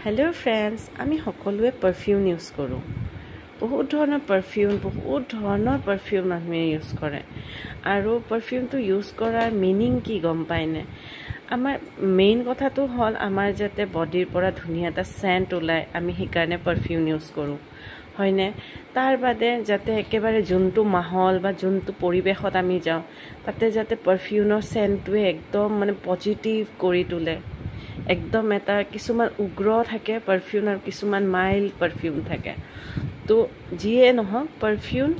Hello friends, আমি সকলোৱে perfume use কৰোঁ। বহুত ধৰণৰ পাৰফিউম মানুহে ইউজ কৰে। আৰু পাৰফিউমটো ইউজ কৰাৰ মিনিং কি গম পায়নে? আমাৰ মেইন কথাটো হ'ল আমাৰ যাতে বডিৰ পৰা ধুনীয়া এটা সেন্ট ওলায়, আমি সেইকাৰণে পাৰফিউম ইউজ কৰোঁ, হয়নে? তাৰ বাদে যাতে একেবাৰে যোনটো মাহল বা যোনটো পৰিৱেশত আমি যাওঁ তাতে যাতে পাৰফিউমৰ সেন্টটোৱে একদম পজিটিভ কৰি তোলে। একদম এটা কিছুমান উগ্ৰ থাকে পাৰফিউম আৰু কিছুমান মাইল্ড পাৰফিউম থাকে। তো যিয়ে নহওক পাৰফিউম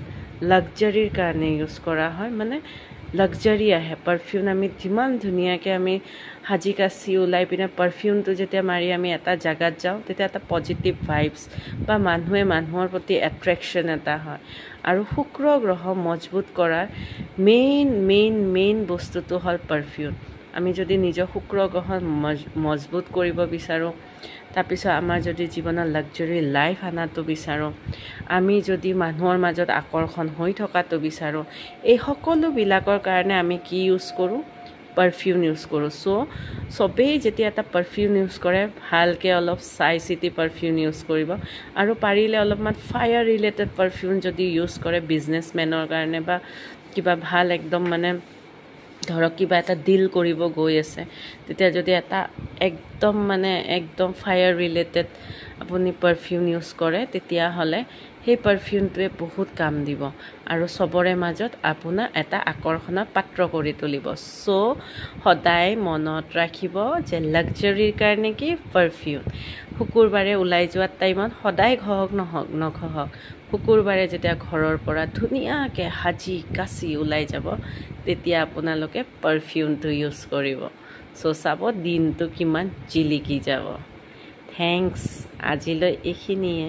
লাক্সাৰিৰ কাৰণে ইউজ কৰা হয়, লাক্সারি আহে পারফিউম। আমি যিমান ধুনীয়াকৈ আমি সাজি কাচি ওলাই পিনে পারফিউমটো যেতিয়া মাৰি আমি এটা জাগাত যাওঁ তেতিয়া এটা পজিটিভ ভাইবছ বা মানুহৰ প্ৰতি এট্ৰেকশ্যন এটা হয়। আৰু শুক্ৰ গ্ৰহ মজবুত কৰাৰ মেইন বস্তুটো হ'ল পাৰফিউম। আমি যদি নিজৰ শুক্ৰ গ্ৰহ মজবুত কৰিব বিচাৰোঁ, তাৰপিছত আমাৰ যদি জীৱনত লাক্সাৰি লাইফ আনাটো বিচাৰোঁ, আমি যদি মানুহৰ মাজত আকৰ্ষণ হৈ থকাটো বিচাৰোঁ, এই সকলোবিলাকৰ কাৰণে আমি কি ইউজ কৰোঁ? পাৰফিউম ইউজ কৰোঁ। চবেই যেতিয়া এটা পাৰফিউম ইউজ কৰে ভালকৈ অলপ চাই চিতি পাৰফিউম ইউজ কৰিব। আৰু পাৰিলে অলপমান ফায়াৰ ৰিলেটেড পাৰফিউম যদি ইউজ কৰে বিজনেছমেনৰ কাৰণে বা কিবা ভাল একদম ধৰক কিবা এটা ডিল কৰিব গৈ আছে, তেতিয়া যদি এটা একদম ফায়াৰ ৰিলেটেড আপুনি পাৰফিউম ইউজ কৰে তেতিয়াহ'লে সেই পাৰফিউমটোৱে বহুত কাম দিব আৰু চবৰে মাজত আপোনাৰ এটা আকৰ্ষণৰ পাত্ৰ কৰি তুলিব। সদায় মনত ৰাখিব যে লাক্সাৰিৰ কাৰণে কি পাৰফিউম। শুকুৰবাৰে ওলাই যোৱাৰ টাইমত সদায় নঘহক শুকুৰবাৰে যেতিয়া ঘৰৰ পৰা ধুনীয়াকৈ সাজি কাচি ওলাই যাব তেতিয়া আপোনালোকে পাৰফিউমটো ইউজ কৰিব। চাব দিনটো কিমান জিলিকি যাব। থেংকছ, আজিলৈ এইখিনিয়ে।